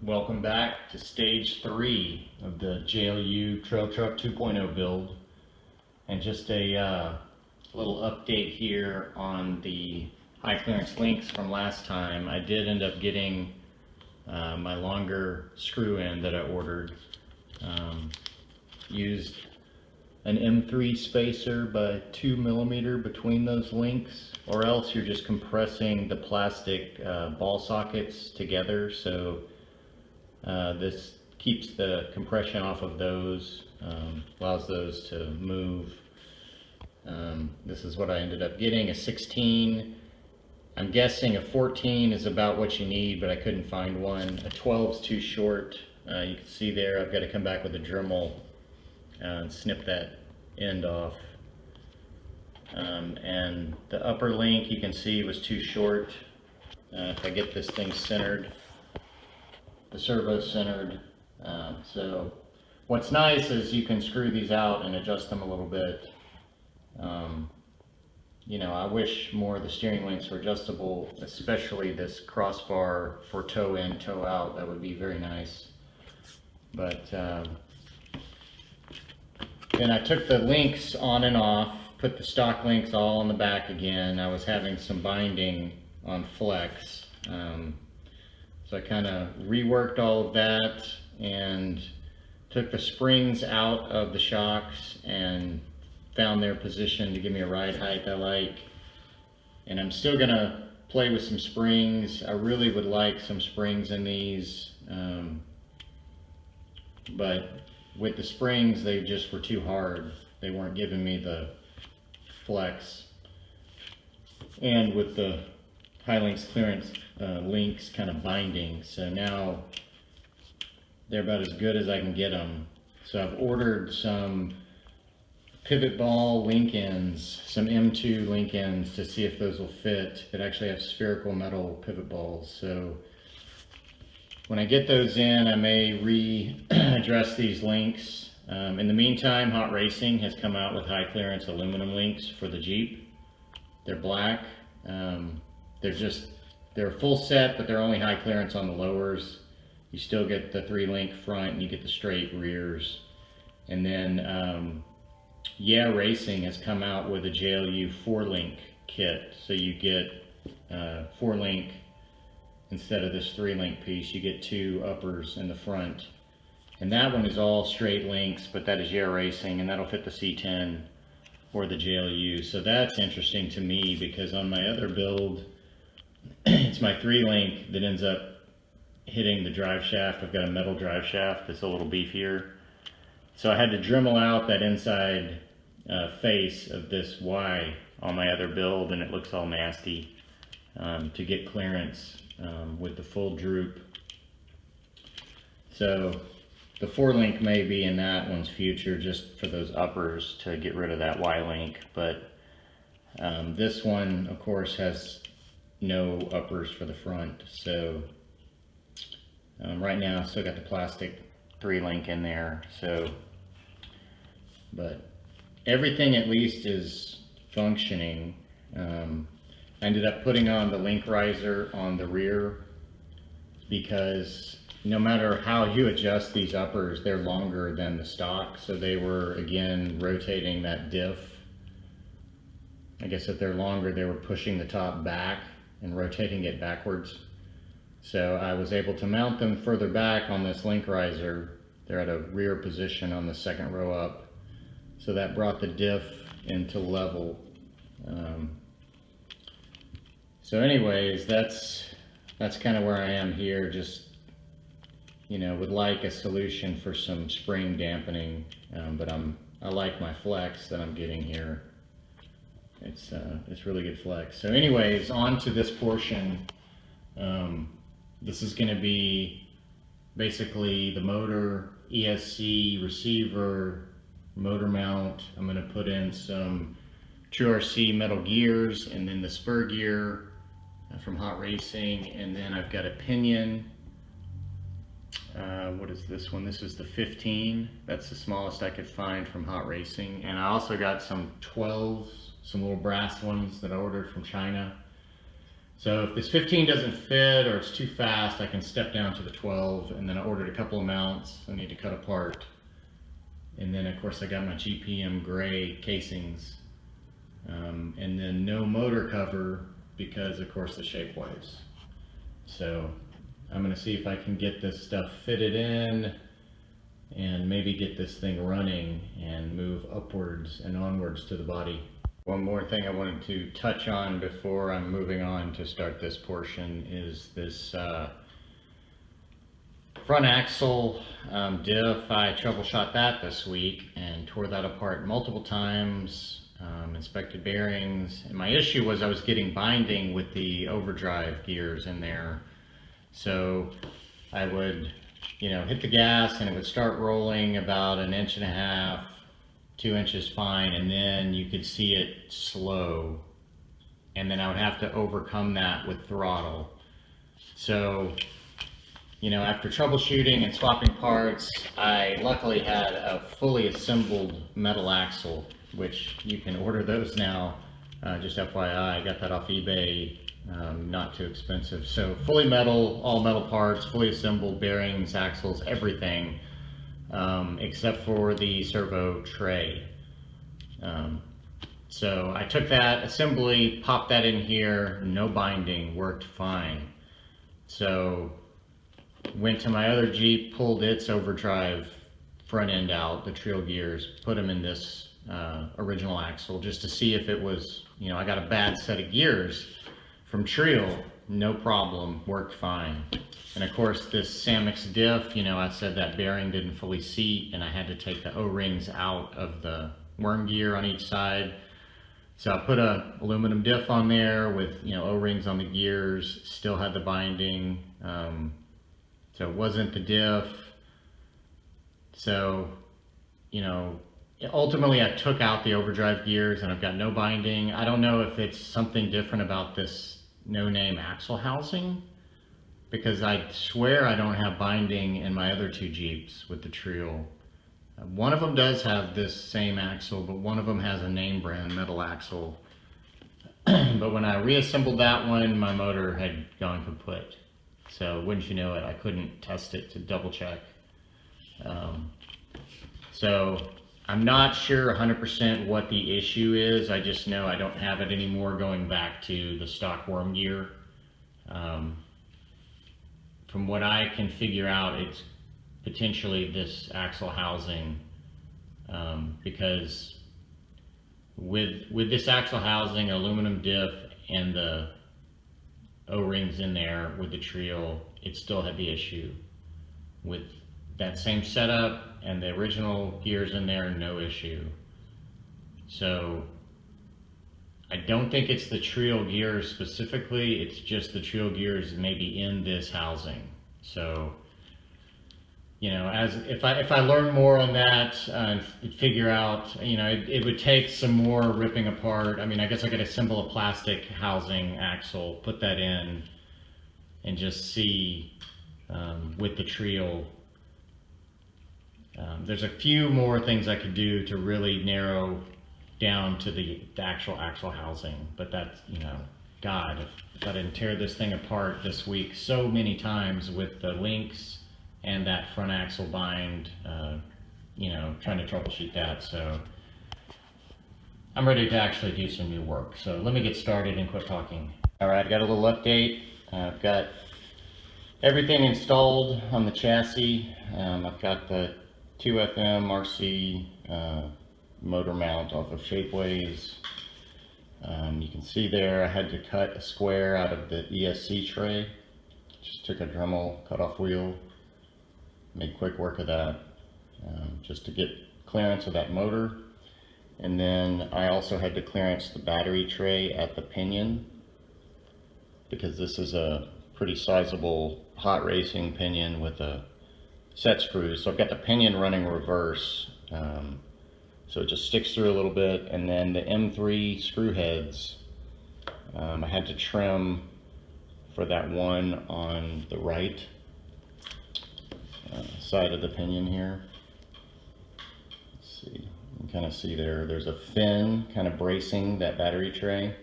Welcome back to stage 3 of the JLU Trail Truck 2.0 build, and just a little update here on the high clearance links from last time. I did end up getting my longer screw end that I ordered. Used an M3 spacer by 2 millimeter between those links, or else you're just compressing the plastic ball sockets together. So this keeps the compression off of those, allows those to move. This is what I ended up getting, a 16. I'm guessing a 14 is about what you need, but I couldn't find one. A 12 is too short. You can see there I've got to come back with a Dremel and snip that end off. And the upper link you can see was too short. If I get this thing centered, the servo centered. So what's nice is you can screw these out and adjust them a little bit. You know, I wish more of the steering links were adjustable, especially this crossbar for toe in, toe out. That would be very nice. But then I took the links on and off, put the stock links all on the back again. I was having some binding on flex. So I kind of reworked all of that and took the springs out of the shocks and found their position to give me a ride height I like. And I'm still gonna play with some springs. I really would like some springs in these, but with the springs they just were too hard. They weren't giving me the flex. And with the high links clearance links kind of binding, so now they're about as good as I can get them. So I've ordered some pivot ball link ends, some M2 link ends, to see if those will fit, that actually have spherical metal pivot balls. So when I get those in, I may readdress these links. In the meantime, Hot Racing has come out with high clearance aluminum links for the Jeep. They're black. They're a full set, but they're only high clearance on the lowers. You still get the 3-link front and you get the straight rears. And then GamyRC has come out with a JLU 4-link kit. So you get 4-link instead of this 3-link piece. You get 2 uppers in the front. And that one is all straight links, but that is GamyRC, and that'll fit the C10 or the JLU. So that's interesting to me, because on my other build, it's my 3-link that ends up hitting the drive shaft. I've got a metal drive shaft that's a little beefier. So I had to Dremel out that inside face of this Y on my other build, and it looks all nasty, to get clearance with the full droop. So the 4-link may be in that one's future, just for those uppers to get rid of that Y-link. But this one, of course, has no uppers for the front. So right now I still got the plastic 3-link in there. So, but everything at least is functioning. I ended up putting on the link riser on the rear, because no matter how you adjust these uppers, they're longer than the stock. So they were, again, rotating that diff. I guess if they're longer, they were pushing the top back and rotating it backwards. So I was able to mount them further back on this link riser. They're at a rear position on the second row up. So that brought the diff into level. So anyways, that's kind of where I am here. Just, you know, would like a solution for some spring dampening, but I like my flex that I'm getting here. It's really good flex. So anyways, on to this portion. This is going to be basically the motor, ESC, receiver, motor mount. I'm going to put in some TrueRC metal gears, and then the spur gear from Hot Racing, and then I've got a pinion. What is this one? This is the 15. That's the smallest I could find from Hot Racing. And I also got some 12s, some little brass ones that I ordered from China. So if this 15 doesn't fit or it's too fast, I can step down to the 12, and then I ordered a couple of mounts I need to cut apart. And then of course I got my GPM gray casings. And then no motor cover because of course the Shapeways. So I'm gonna see if I can get this stuff fitted in and maybe get this thing running and move upwards and onwards to the body. One more thing I wanted to touch on before I'm moving on to start this portion is this front axle diff. I troubleshot that this week and tore that apart multiple times, inspected bearings, and my issue was I was getting binding with the overdrive gears in there. So I would, hit the gas and it would start rolling about 1.5 inches, 2 inches fine, and then you could see it slow, and then I would have to overcome that with throttle. So, after troubleshooting and swapping parts, I luckily had a fully assembled metal axle, which you can order those now, just FYI, I got that off eBay, not too expensive. So fully metal, all metal parts, fully assembled, bearings, axles, everything. Except for the servo tray. So I took that assembly, popped that in here, no binding, worked fine. So went to my other Jeep, pulled its overdrive front end out, the trail gears, put them in this original axle just to see if it was, I got a bad set of gears from Trio, no problem, worked fine. And of course this Samix diff, I said that bearing didn't fully seat and I had to take the O-rings out of the worm gear on each side. So I put a aluminum diff on there with, O-rings on the gears, still had the binding. So it wasn't the diff. So, ultimately I took out the overdrive gears and I've got no binding. I don't know if it's something different about this no-name axle housing, because I swear I don't have binding in my other two Jeeps with the Trio. One of them does have this same axle, but one of them has a name brand metal axle. But when I reassembled that one, my motor had gone kaput. So wouldn't you know it, I couldn't test it to double check. So I'm not sure 100% what the issue is. I just know I don't have it anymore going back to the stock worm gear. From what I can figure out, it's potentially this axle housing, because with this axle housing, aluminum diff, and the O-rings in there with the Trio, it still had the issue. With that same setup and the original gears in there, no issue. So I don't think it's the Trio gears specifically, it's just the Trio gears maybe in this housing. So, if I learn more on that and figure out, it would take some more ripping apart. I mean, I guess I could assemble a plastic housing axle, put that in, and just see with the Trio. There's a few more things I could do to really narrow down to the actual axle housing, but that's, God, if I didn't tear this thing apart this week so many times with the links and that front axle bind, trying to troubleshoot that. So I'm ready to actually do some new work. So let me get started and quit talking. All right, got a little update. I've got everything installed on the chassis. I've got the 2FM RC motor mount off of Shapeways. You can see there I had to cut a square out of the ESC tray. Just took a Dremel cut-off wheel, made quick work of that, just to get clearance of that motor. And then I also had to clearance the battery tray at the pinion, because this is a pretty sizable hot racing pinion with a set screw. So I've got the pinion running reverse, so it just sticks through a little bit. And then the M3 screw heads, I had to trim for that one on the right side of the pinion here. Let's see, you can kind of see there's a fin kind of bracing that battery tray.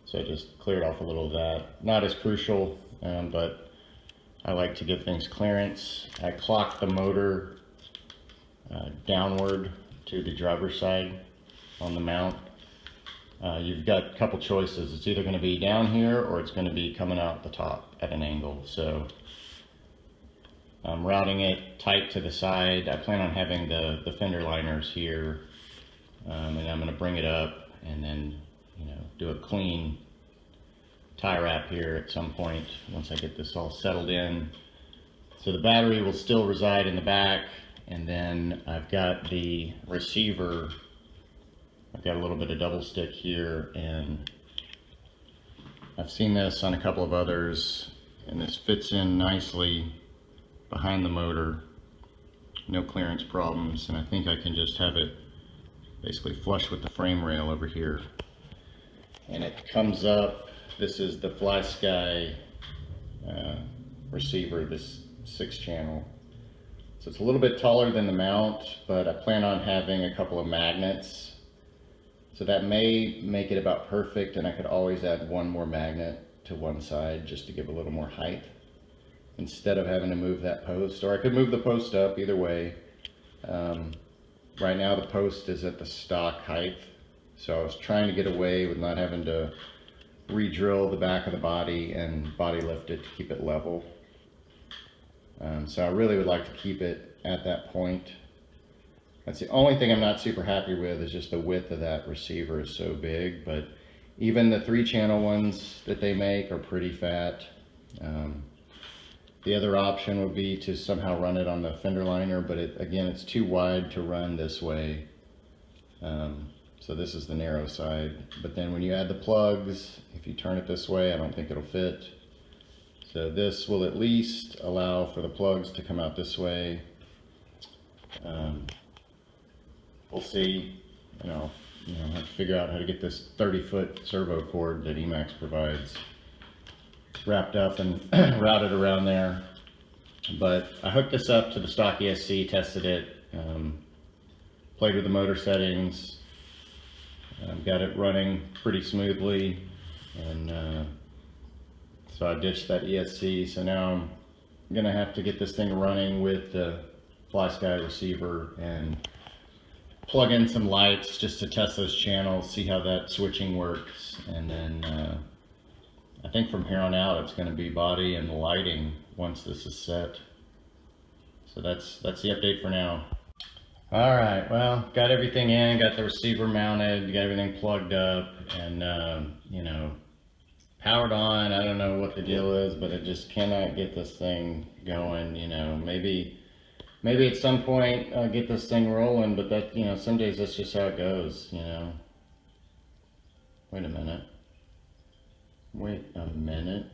So I just cleared off a little of that. Not as crucial, but I like to give things clearance. I clocked the motor downward to the driver's side on the mount. You've got a couple choices. It's either going to be down here or it's going to be coming out the top at an angle. So I'm routing it tight to the side. I plan on having the fender liners here, and I'm going to bring it up and then, you know, do a clean tie wrap here at some point once I get this all settled in. So the battery will still reside in the back, and then I've got the receiver. I've got a little bit of double stick here, and I've seen this on a couple of others, and this fits in nicely behind the motor, no clearance problems, and I think I can just have it basically flush with the frame rail over here. And it comes up, this is the Flysky receiver, this 6-channel. So it's a little bit taller than the mount, but I plan on having a couple of magnets. So that may make it about perfect, and I could always add one more magnet to one side just to give a little more height, instead of having to move that post. Or I could move the post up, either way. Right now the post is at the stock height, so I was trying to get away with not having to re-drill the back of the body and body lift it to keep it level. So I really would like to keep it at that point. That's the only thing I'm not super happy with, is just the width of that receiver is so big, but even the 3-channel ones that they make are pretty fat. The other option would be to somehow run it on the fender liner, but again, it's too wide to run this way. So this is the narrow side, but then when you add the plugs, if you turn it this way, I don't think it'll fit. So this will at least allow for the plugs to come out this way. We'll see, you know, I have to figure out how to get this 30-foot servo cord that Emax provides wrapped up and routed around there. But I hooked this up to the stock ESC, tested it, played with the motor settings, got it running pretty smoothly, and so I ditched that ESC. So now I'm gonna have to get this thing running with the Flysky receiver and plug in some lights just to test those channels, see how that switching works, and then I think from here on out it's going to be body and lighting once this is set. So that's the update for now. All right, well, got everything in, got the receiver mounted, got everything plugged up, and you know, powered on. I don't know what the deal is, but it just cannot get this thing going. You know, maybe at some point I'll get this thing rolling, but that, you know, some days that's just how it goes, you know. Wait a minute. Wait a minute.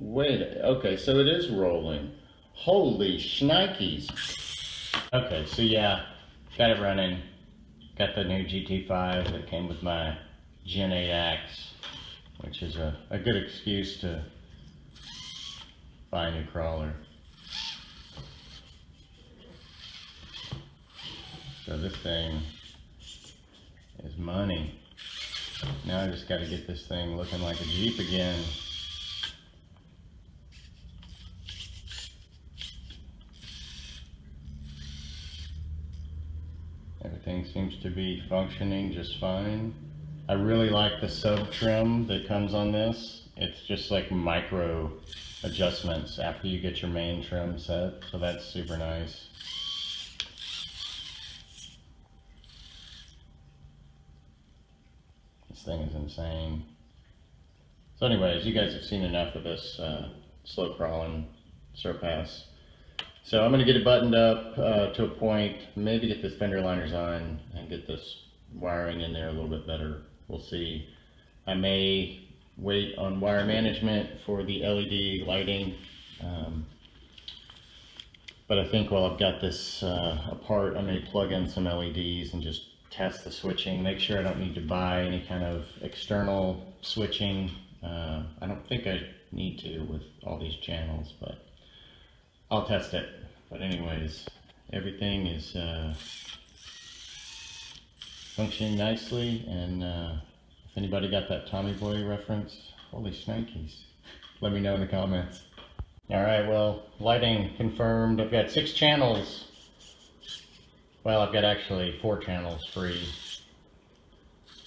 Okay, so it is rolling. Holy shnikes. Okay, so yeah, got it running. Got the new GT5 that came with my Gen 8 axe, which is a good excuse to buy a new crawler. So this thing is money. Now I just got to get this thing looking like a Jeep again. Everything seems to be functioning just fine. I really like the sub trim that comes on this. It's just like micro adjustments after you get your main trim set, so that's super nice. This thing is insane. So anyways, you guys have seen enough of this slow crawling Surpass. So I'm going to get it buttoned up to a point, maybe get this fender liners on and get this wiring in there a little bit better. We'll see. I may wait on wire management for the LED lighting, but I think while I've got this apart, I may plug in some LEDs and just test the switching, make sure I don't need to buy any kind of external switching. I don't think I need to with all these channels, but I'll test it. But anyways, everything is functioning nicely, and if anybody got that Tommy Boy reference, holy shnikes, let me know in the comments. Alright, well, lighting confirmed. I've got 6 channels. Well, I've got actually 4 channels free.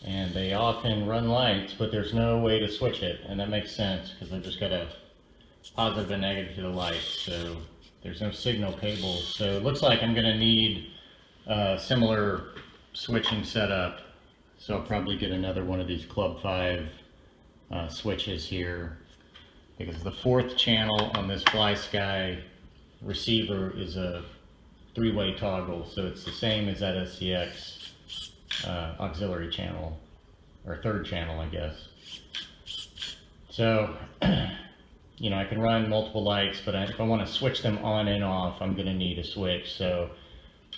And they all can run lights, but there's no way to switch it. And that makes sense, because I've just got a positive and negative to the lights. So there's no signal cables. So it looks like I'm going to need a similar switching setup. So I'll probably get another one of these Club 5 switches here. Because the 4th channel on this Flysky receiver is a 3-way toggle, so it's the same as that SCX auxiliary channel, or 3rd channel, I guess. So, you know, I can run multiple lights, but if I want to switch them on and off, I'm going to need a switch. So,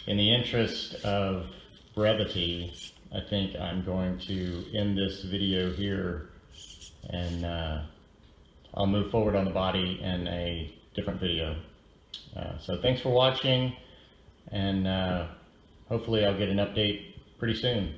in the interest of brevity, I think I'm going to end this video here, and I'll move forward on the body in a different video. So thanks for watching, and hopefully I'll get an update pretty soon.